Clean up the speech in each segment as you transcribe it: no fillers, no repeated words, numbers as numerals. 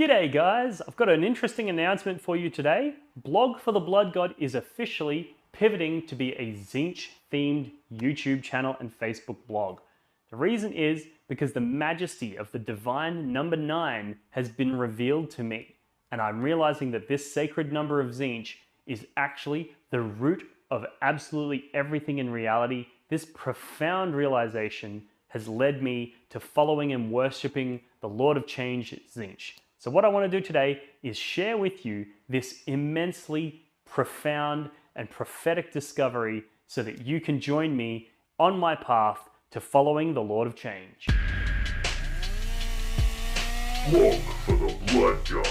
G'day guys, I've got an interesting announcement for you today. Blog for the Blood God is officially pivoting to be a Tzeentch themed YouTube channel and Facebook blog. The reason is because the majesty of the divine number 9 has been revealed to me, and I'm realizing that this sacred number of Tzeentch is actually the root of absolutely everything in reality. This profound realization has led me to following and worshipping the Lord of Change, Tzeentch. So what I want to do today is share with you this immensely profound and prophetic discovery so that you can join me on my path to following the Lord of Change. Blog for the Blood God.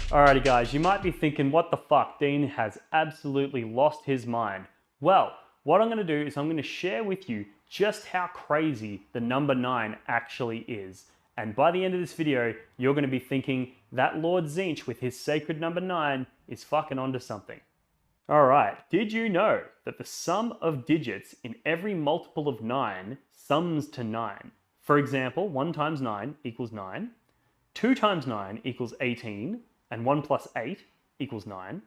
Alrighty guys, you might be thinking, what the fuck, Dean has absolutely lost his mind. Well, what I'm going to do is I'm going to share with you just how crazy the number 9 actually is. And by the end of this video, you're going to be thinking that Lord Tzeentch with his sacred number 9 is fucking onto something. Alright, did you know that the sum of digits in every multiple of 9 sums to 9? For example, 1 times 9 equals 9, 2 times 9 equals 18, and 1 plus 8 equals 9.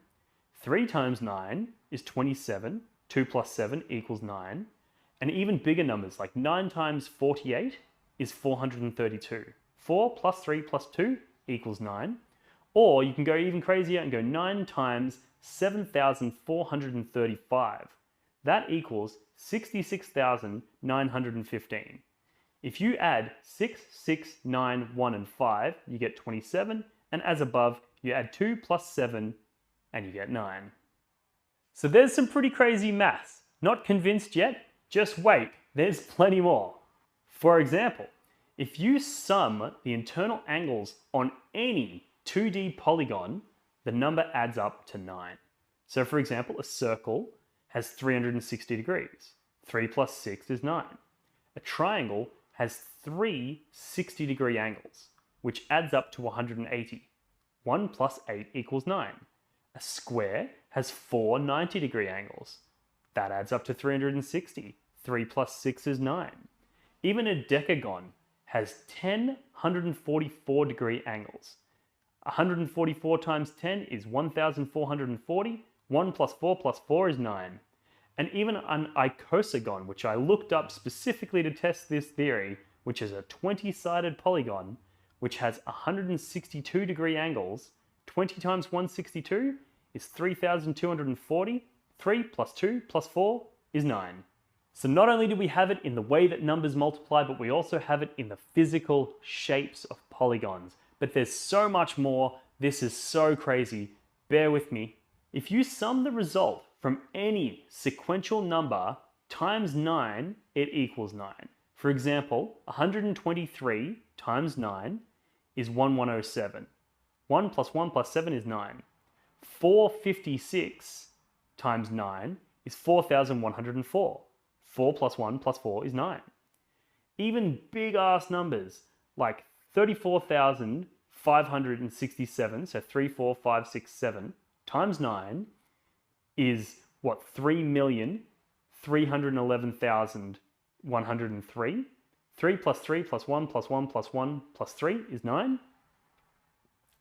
3 times 9 is 27, 2 plus 7 equals 9. And even bigger numbers like 9 times 48 is 432. 4 plus 3 plus 2 equals 9. Or you can go even crazier and go 9 times 7,435. That equals 66,915. If you add 6, 6, 9, 1, and 5, you get 27. And as above, you add 2 plus 7 and you get 9. So there's some pretty crazy maths. Not convinced yet? Just wait, there's plenty more. For example, if you sum the internal angles on any 2D polygon, the number adds up to 9. So for example, a circle has 360 degrees. 3 plus 6 is 9. A triangle has 3 60-degree angles, which adds up to 180. 1 plus 8 equals 9. A square has 4 90-degree angles. That adds up to 360. 3 plus 6 is 9. Even a decagon has 10 144-degree angles. 144 times 10 is 1,440. 1 plus 4 is 9. And even an icosagon, which I looked up specifically to test this theory, which is a 20-sided polygon, which has 162-degree angles, 20 times 162 is 3,240. 3 plus 2 plus 4 is 9. So not only do we have it in the way that numbers multiply, but we also have it in the physical shapes of polygons. But there's so much more. This is so crazy. Bear with me. If you sum the result from any sequential number times 9, it equals 9. For example, 123 times 9 is 1107. 1 plus 1 plus 7 is 9. 456 times 9 is 4,104. 4 plus 1 plus 4 is 9. Even big ass numbers like 34,567, so 34567 times 9 is what? 3,311,103. 3 plus 3 plus 1 plus 1 plus 1 plus 3 is 9.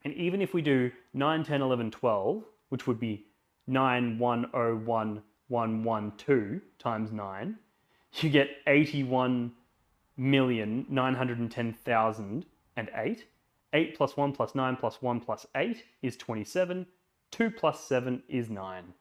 And even if we do 9, 10, 11, 12, which would be 9,101,112 times 9, you get 81,910,008. 8 plus 1 plus 9 plus 1 plus 8 is 27. 2 plus 7 is 9.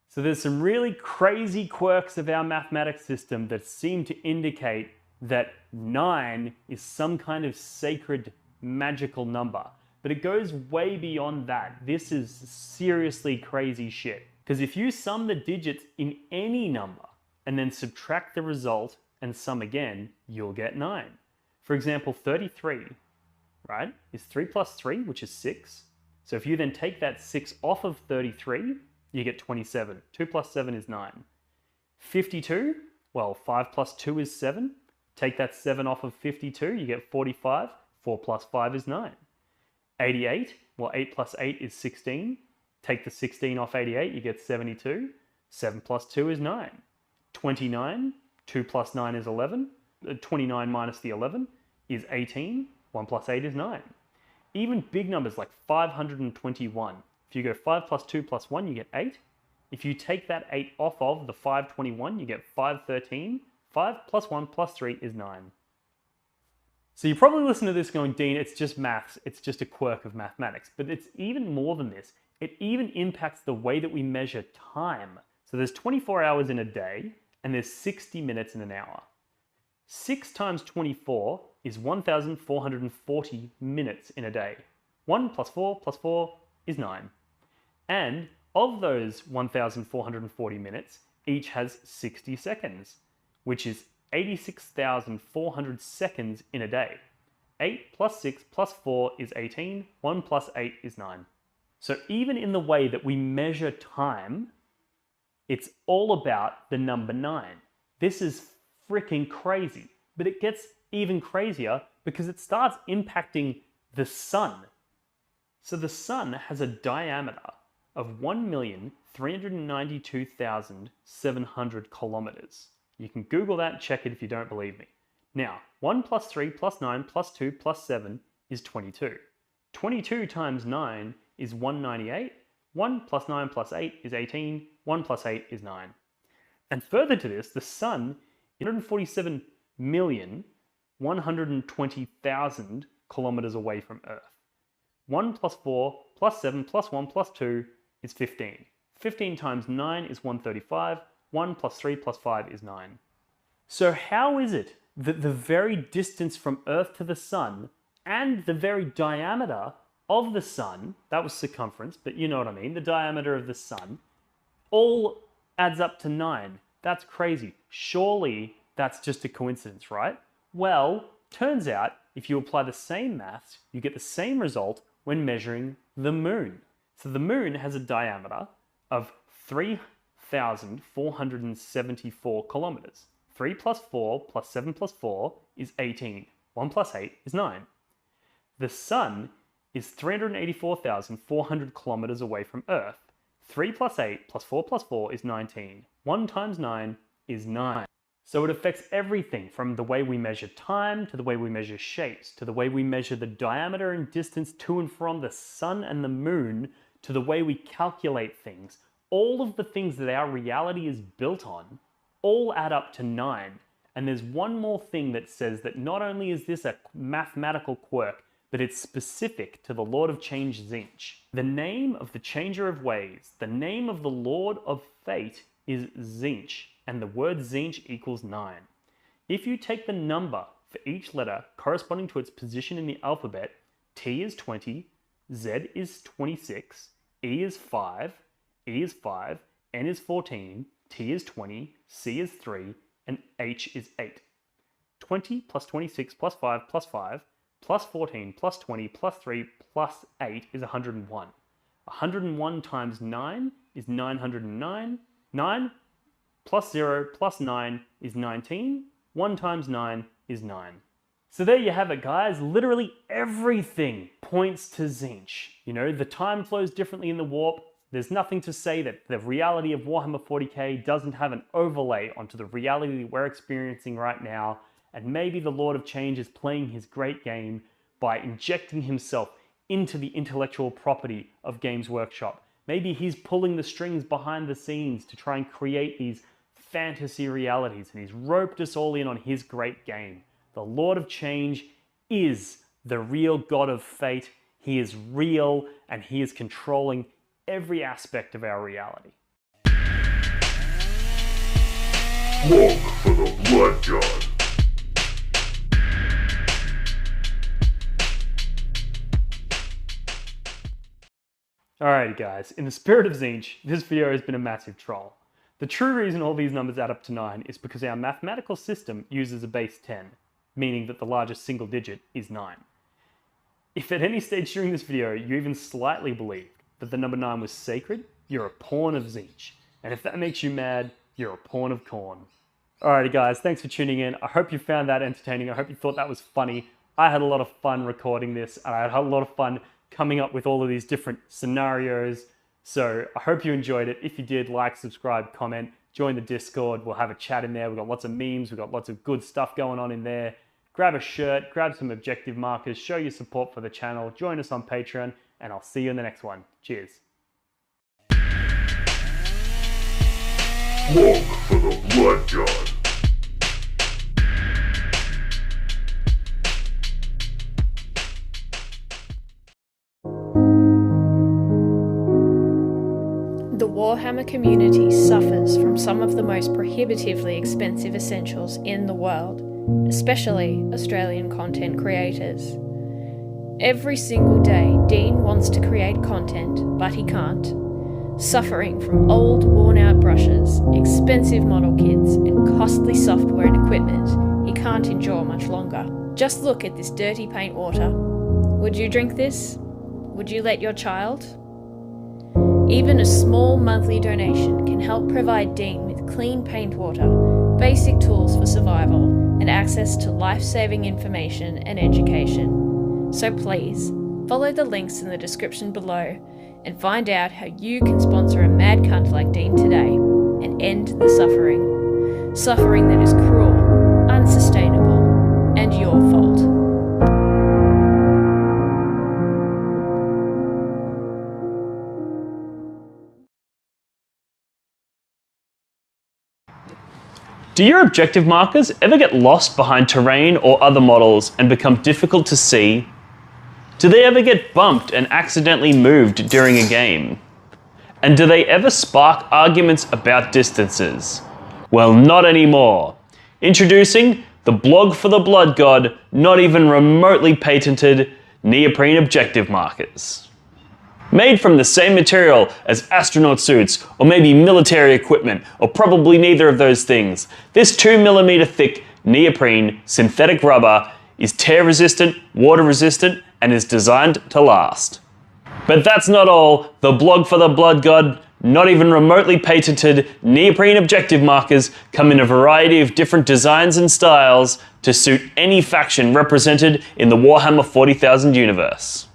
So there's some really crazy quirks of our mathematics system that seem to indicate that 9 is some kind of sacred magical number. But it goes way beyond that. This is seriously crazy shit. Because if you sum the digits in any number and then subtract the result and sum again, you'll get 9. For example, 33, right, is 3 plus 3, which is 6. So if you then take that 6 off of 33, you get 27. 2 plus 7 is 9. 52, well, 5 plus 2 is 7. Take that 7 off of 52, you get 45. 4 plus 5 is 9. 88, well, 8 plus 8 is 16. Take the 16 off 88, you get 72. 7 plus 2 is 9. 29, 2 plus 9 is 11. 29 minus the 11 is 18. 1 plus 8 is 9. Even big numbers like 521. If you go 5 plus 2 plus 1, you get 8. If you take that 8 off of the 521, you get 513. 5 plus 1 plus 3 is 9. So you probably listen to this going, Dean, it's just maths. It's just a quirk of mathematics. But it's even more than this. It even impacts the way that we measure time. So there's 24 hours in a day, and there's 60 minutes in an hour. 6 times 24 is 1,440 minutes in a day. 1 plus 4 plus 4 is 9. And of those 1,440 minutes, each has 60 seconds, which is 86,400 seconds in a day. 8 plus 6 plus 4 is 18. 1 plus 8 is 9. So even in the way that we measure time, it's all about the number 9. This is freaking crazy. But it gets even crazier because it starts impacting the sun. So the sun has a diameter of 1,392,700 kilometers. You can Google that and check it if you don't believe me. Now, 1 plus 3 plus 9 plus 2 plus 7 is 22. 22 times 9 is 198. 1 plus 9 plus 8 is 18. 1 plus 8 is 9. And further to this, the sun is 147,120,000 kilometers away from Earth. 1 plus 4 plus 7 plus 1 plus 2 is 15. 15 times 9 is 135. 1 plus 3 plus 5 is 9. So how is it that the very distance from Earth to the sun and the very diameter of the sun, that was circumference, but you know what I mean, the diameter of the sun, all adds up to 9? That's crazy. Surely that's just a coincidence, right? Well, turns out if you apply the same maths, you get the same result when measuring the moon. So the moon has a diameter of 3,474 kilometers. 3 plus 4 plus 7 plus 4 is 18. 1 plus 8 is 9. The sun is 384,400 kilometers away from Earth. 3 plus 8 plus 4 plus 4 is 19. 1 times 9 is 9. So it affects everything from the way we measure time, to the way we measure shapes, to the way we measure the diameter and distance to and from the sun and the moon, to the way we calculate things. All of the things that our reality is built on all add up to 9. And there's one more thing that says that not only is this a mathematical quirk, but it's specific to the Lord of Change, Tzeentch. The name of the Changer of Ways, the name of the Lord of Fate is Tzeentch, and the word Tzeentch equals 9. If you take the number for each letter corresponding to its position in the alphabet, T is 20, Z is 26, E is 5, E is 5, N is 14, T is 20, C is 3, and H is 8. 20 plus 26 plus 5 plus 5 plus 14 plus 20 plus 3 plus 8 is 101. 101 times 9 is 909. 9 plus 0 plus 9 is 19. 1 times 9 is 9. So there you have it, guys. Literally everything points to Tzeentch. You know, the time flows differently in the warp. There's nothing to say that the reality of Warhammer 40k doesn't have an overlay onto the reality we're experiencing right now. And maybe the Lord of Change is playing his great game by injecting himself into the intellectual property of Games Workshop. Maybe he's pulling the strings behind the scenes to try and create these fantasy realities, and he's roped us all in on his great game. The Lord of Change is the real God of Fate. He is real, and he is controlling every aspect of our reality. Look for the Blood God. Alrighty guys, in the spirit of Tzeentch, this video has been a massive troll. The true reason all these numbers add up to 9 is because our mathematical system uses a base 10, meaning that the largest single digit is 9. If at any stage during this video you even slightly believed that the number 9 was sacred, you're a pawn of Tzeentch. And if that makes you mad, you're a pawn of Khorne. Alrighty guys, thanks for tuning in. I hope you found that entertaining. I hope you thought that was funny. I had a lot of fun recording this, and I had a lot of fun coming up with all of these different scenarios. So I hope you enjoyed it. If you did, like, subscribe, comment, join the Discord. We'll have a chat in there. We've got lots of memes. We've got lots of good stuff going on in there. Grab a shirt, grab some objective markers, show your support for the channel, join us on Patreon, and I'll see you in the next one. Cheers. Slog for the Blood God. The Warhammer community suffers from some of the most prohibitively expensive essentials in the world, especially Australian content creators. Every single day, Dean wants to create content, but he can't. Suffering from old, worn-out brushes, expensive model kits, and costly software and equipment he can't endure much longer. Just look at this dirty paint water. Would you drink this? Would you let your child? Even a small monthly donation can help provide Dean with clean paint water, basic tools for survival, and access to life-saving information and education. So please, follow the links in the description below and find out how you can sponsor a mad cunt like Dean today and end the suffering. Suffering that is cruel, unsustainable, and your fault. Do your objective markers ever get lost behind terrain or other models and become difficult to see? Do they ever get bumped and accidentally moved during a game? And do they ever spark arguments about distances? Well, not anymore. Introducing the blog for the Blood God, not even remotely patented neoprene objective markers. Made from the same material as astronaut suits, or maybe military equipment, or probably neither of those things, this 2mm thick neoprene synthetic rubber is tear resistant, water resistant, and is designed to last. But that's not all. The blog for the Blood God, not even remotely patented neoprene objective markers come in a variety of different designs and styles to suit any faction represented in the Warhammer 40,000 universe.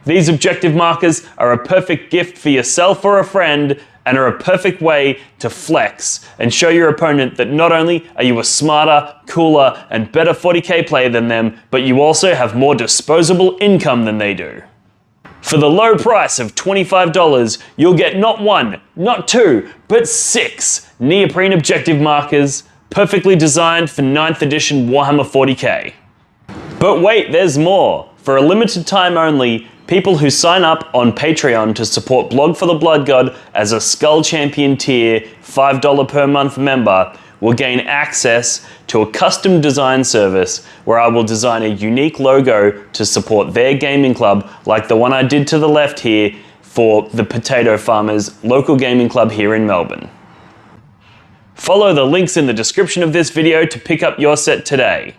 These objective markers are a perfect gift for yourself or a friend, and are a perfect way to flex and show your opponent that not only are you a smarter, cooler, and better 40k player than them, but you also have more disposable income than they do. For the low price of $25, you'll get not one, not two, but 6 neoprene objective markers, perfectly designed for 9th edition Warhammer 40k. But wait, there's more. For a limited time only, people who sign up on Patreon to support Blog for the Blood God as a Skull Champion tier $5 per month member will gain access to a custom design service where I will design a unique logo to support their gaming club, like the one I did to the left here for the Potato Farmers local gaming club here in Melbourne. Follow the links in the description of this video to pick up your set today.